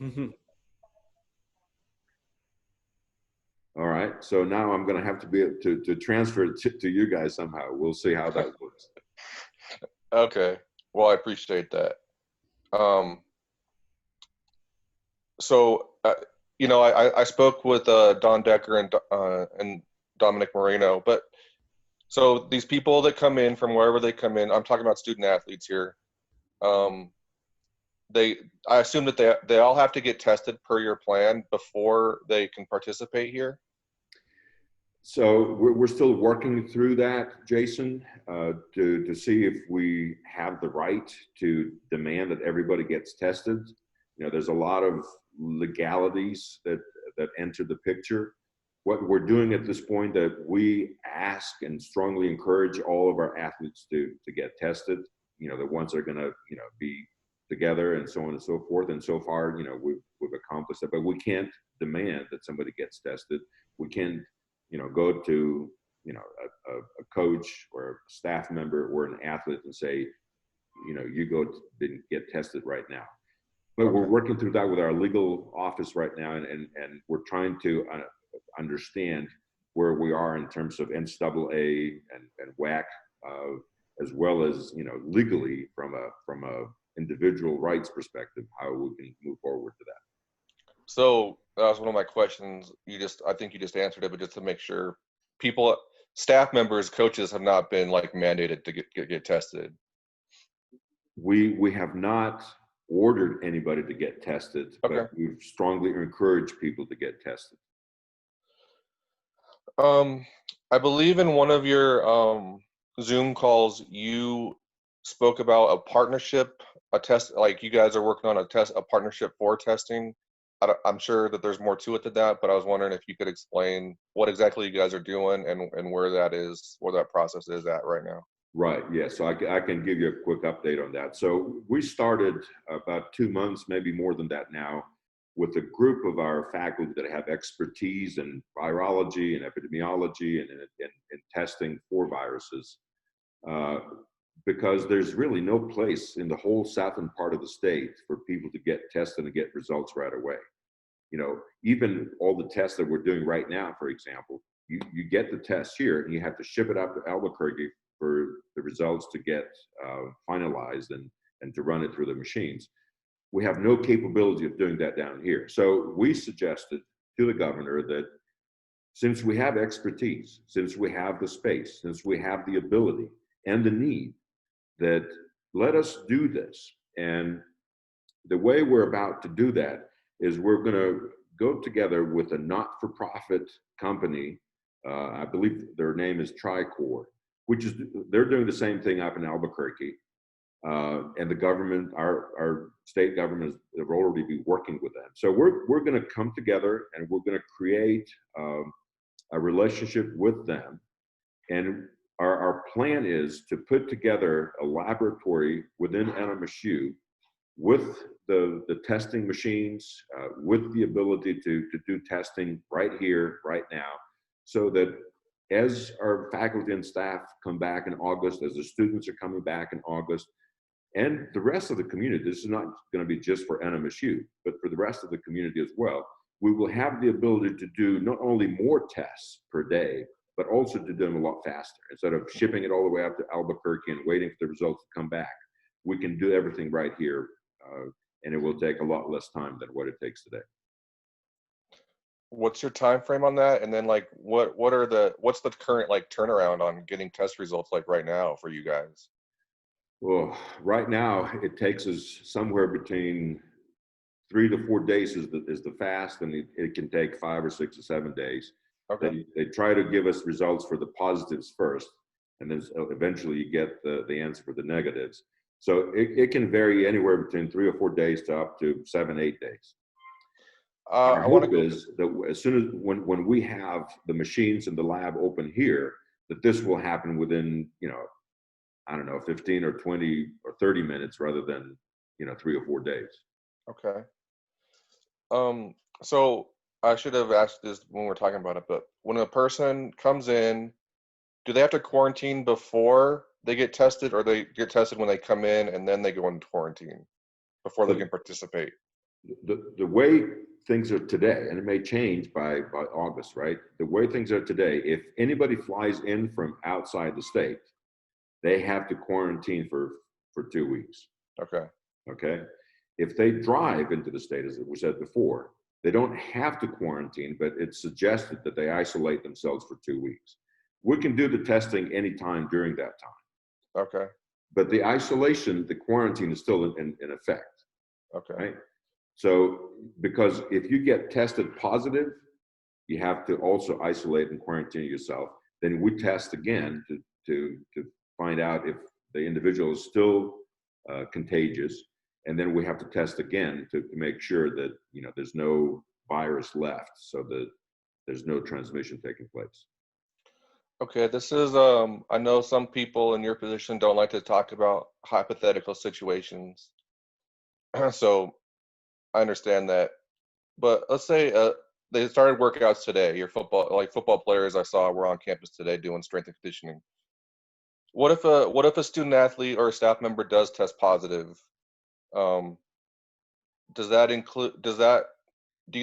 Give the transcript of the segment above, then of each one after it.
Mhm. All right. So now I'm going to have to be to transfer it to you guys somehow. We'll see how that works. Okay. Well, I appreciate that. Um, so, I spoke with Don Decker and Dominic Moreno, but so these people that come in from wherever they come in, I'm talking about student athletes here. Um, they, I assume that they all have to get tested per your plan before they can participate here. So we're still working through that, Jason, to see if we have the right to demand that everybody gets tested. You know, there's a lot of legalities that enter the picture. What we're doing at this point, that we ask and strongly encourage all of our athletes to get tested. You know, the ones that are going to be together and so on and so forth. And so far, we've accomplished that, but we can't demand that somebody gets tested. We can't go to a coach or a staff member or an athlete and say, you go didn't get tested right now. But Okay. we're working through that with our legal office right now, and we're trying to understand where we are in terms of NCAA and WAC, as well as legally from a individual rights perspective, how we can move forward to that. So that was one of my questions. I think you just answered it, but just to make sure, people, staff members, coaches have not been like mandated to get tested. We have not ordered anybody to get tested, Okay. but we've strongly encouraged people to get tested. I believe in one of your Zoom calls, you spoke about a partnership, a test, like you guys are working on a partnership for testing. I'm sure that there's more to it than that, but I was wondering if you could explain what exactly you guys are doing and where that process is at right now. Right. Yeah. So I can give you a quick update on that. So we started about 2 months, maybe more than that now, with a group of our faculty that have expertise in virology and epidemiology and in testing for viruses. Because there's really no place in the whole southern part of the state for people to get tested and get results right away. Even all the tests that we're doing right now, for example, you get the test here and you have to ship it up to Albuquerque for the results to get finalized and to run it through the machines. We have no capability of doing that down here. So we suggested to the governor that since we have expertise, since we have the space, since we have the ability and the need, that let us do this. And the way we're about to do that is we're going to go together with a not-for-profit company. I believe their name is Tricor, which is, they're doing the same thing up in Albuquerque. And the government, our state government, have already been working with them. So we're going to come together and we're going to create a relationship with them. And our plan is to put together a laboratory within NMSU with the testing machines, with the ability to do testing right here, right now, so that as our faculty and staff come back in August, as the students are coming back in August, and the rest of the community, this is not going to be just for NMSU, but for the rest of the community as well, we will have the ability to do not only more tests per day, but also to do them a lot faster. Instead of shipping it all the way up to Albuquerque and waiting for the results to come back, we can do everything right here, and it will take a lot less time than what it takes today. What's your time frame on that? And then like what's the current like turnaround on getting test results like right now for you guys? Well, right now it takes us somewhere between 3 to 4 days is the fast, and it can take 5 or 6 or 7 days. Okay. They try to give us results for the positives first, and then eventually you get the answer for the negatives. So it can vary anywhere between 3 or 4 days to up to 7, 8 days. Our hope is that as soon as when we have the machines in the lab open here, that this will happen within, I don't know, 15 or 20 or 30 minutes rather than, 3 or 4 days. Okay. So I should have asked this when we're talking about it, but when a person comes in, do they have to quarantine before they get tested, or they get tested when they come in and then they go into quarantine before they can participate? The way things are today, and it may change by August, right? The way things are today, if anybody flies in from outside the state, they have to quarantine for 2 weeks. Okay. Okay. If they drive into the state, as we said before, they don't have to quarantine, but it's suggested that they isolate themselves for 2 weeks. We can do the testing anytime during that time, Okay. but the isolation, the quarantine is still in effect, Okay. right? So, because if you get tested positive, you have to also isolate and quarantine yourself. Then we test again to find out if the individual is still contagious, and then we have to test again to make sure that there's no virus left, so that there's no transmission taking place. Okay, this is I know some people in your position don't like to talk about hypothetical situations. So I understand that. But let's say they started workouts today. Your football players I saw were on campus today doing strength and conditioning. What if a student athlete or a staff member does test positive? Um, do you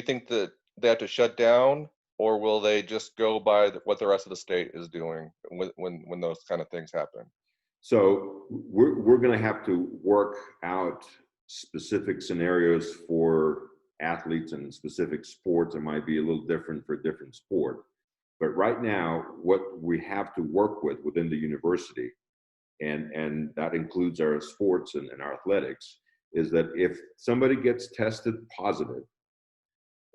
think that they have to shut down, or will they just go by what the rest of the state is doing when those kind of things happen? So we're going to have to work out specific scenarios for athletes and specific sports. It might be a little different for different sport. But right now, what we have to work with within the university, and that includes our sports and our athletics, is that if somebody gets tested positive,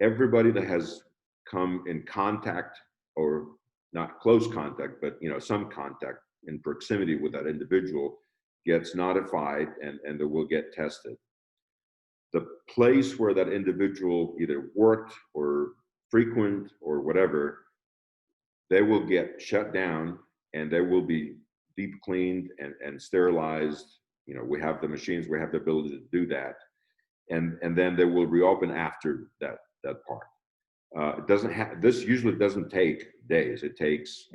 everybody that has come in contact, or not close contact, but some contact in proximity with that individual, gets notified, and they will get tested. The place where that individual either worked or frequent or whatever, they will get shut down, and they will be deep cleaned and sterilized. We have the machines, we have the ability to do that, and then they will reopen after that part. It doesn't have, this usually doesn't take days. It takes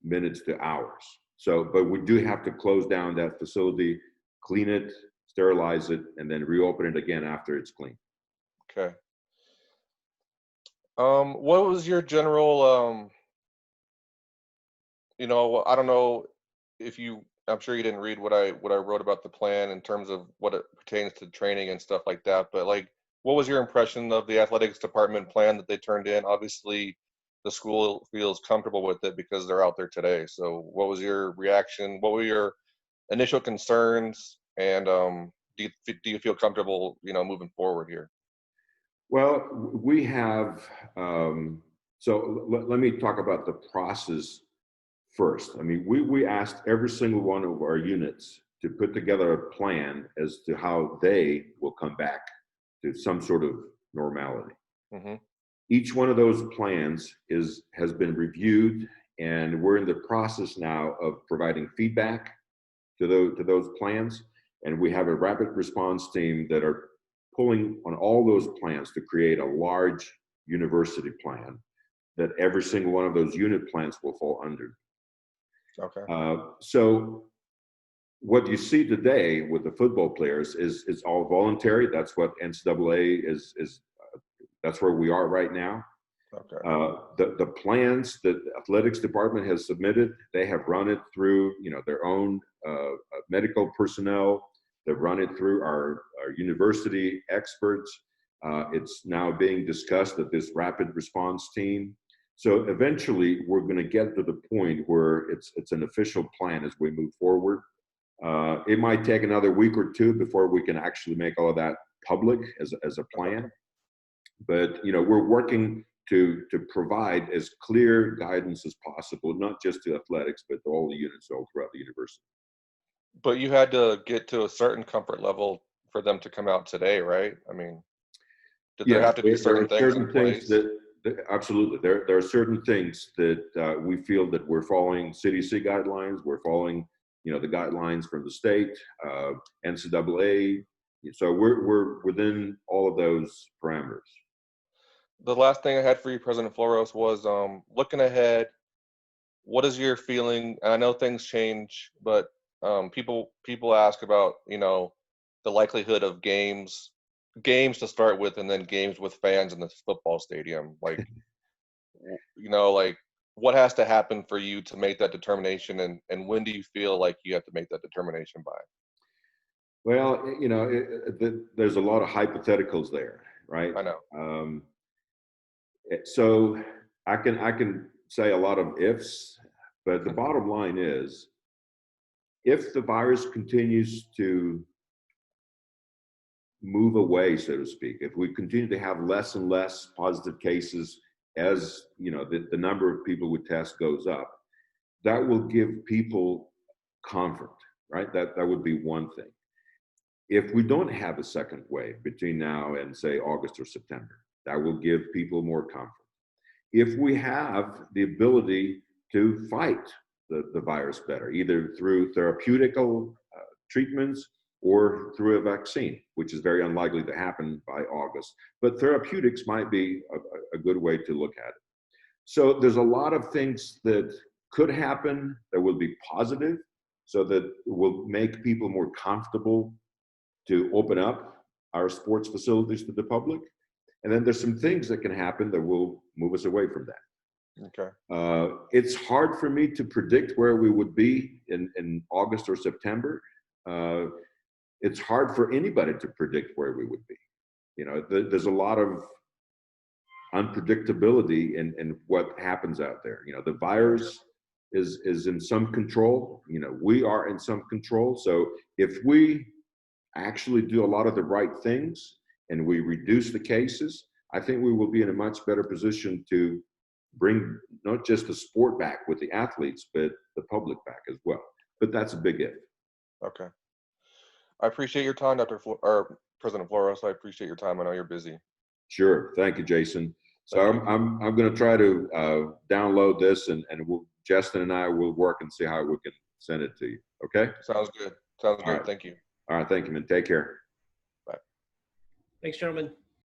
minutes to hours. So, but we do have to close down that facility, clean it, sterilize it, and then reopen it again after it's clean. Okay. What was your general I don't know if I'm sure you didn't read what I wrote about the plan in terms of what it pertains to training and stuff like that, but like, what was your impression of the athletics department plan that they turned in? Obviously, the school feels comfortable with it because they're out there today. So what was your reaction? What were your initial concerns? And do you feel comfortable, moving forward here? Well, we have, so let me talk about the process first. I mean, we asked every single one of our units to put together a plan as to how they will come back to some sort of normality. Mm-hmm. Each one of those plans has been reviewed, and we're in the process now of providing feedback to those plans. And we have a rapid response team that are pulling on all those plans to create a large university plan that every single one of those unit plans will fall under. Okay. So what you see today with the football players is all voluntary. That's what NCAA is. That's where we are right now. Okay. The plans that the athletics department has submitted, they have run it through their own medical personnel. They've run it through our university experts. It's now being discussed at this rapid response team. So eventually, we're going to get to the point where it's an official plan as we move forward. It might take another week or two before we can actually make all of that public as a plan. But we're working to provide as clear guidance as possible, not just to athletics, but to all the units all throughout the university. But you had to get to a certain comfort level for them to come out today, right? I mean, did there have to be certain things in place? Absolutely. There are certain things that we feel that we're following CDC guidelines. We're following, the guidelines from the state, NCAA. So we're within all of those parameters. The last thing I had for you, President Floros, was looking ahead. What is your feeling? And I know things change, but people ask about the likelihood of games games to start with, and then games with fans in the football stadium. Like, like what has to happen for you to make that determination, and when do you feel like you have to make that determination by? Well, there's a lot of hypotheticals there, right? I know. So I can say a lot of ifs, but the bottom line is, if the virus continues to move away, so to speak, if we continue to have less and less positive cases as the number of people with tests goes up, that will give people comfort, right? That would be one thing. If we don't have a second wave between now and say August or September, that will give people more comfort. If we have the ability to fight the virus better, either through therapeutical treatments or through a vaccine, which is very unlikely to happen by August, but therapeutics might be a good way to look at it. So there's a lot of things that could happen that will be positive, so that will make people more comfortable to open up our sports facilities to the public. And then there's some things that can happen that will move us away from that. Okay. It's hard for me to predict where we would be in August or September. It's hard for anybody to predict where we would be. There's a lot of unpredictability in what happens out there. The virus is in some control. We are in some control. So if we actually do a lot of the right things and we reduce the cases, I think we will be in a much better position to bring not just the sport back with the athletes, but the public back as well. But that's a big if. Okay. I appreciate your time, President Floros. I appreciate your time. I know you're busy. Sure. Thank you, Jason. So I'm going to try to download this, and Justin and I will work and see how we can send it to you. Okay? Sounds good. Sounds good. Right. Thank you. All right. Thank you, man. Take care. Bye. Thanks, gentlemen.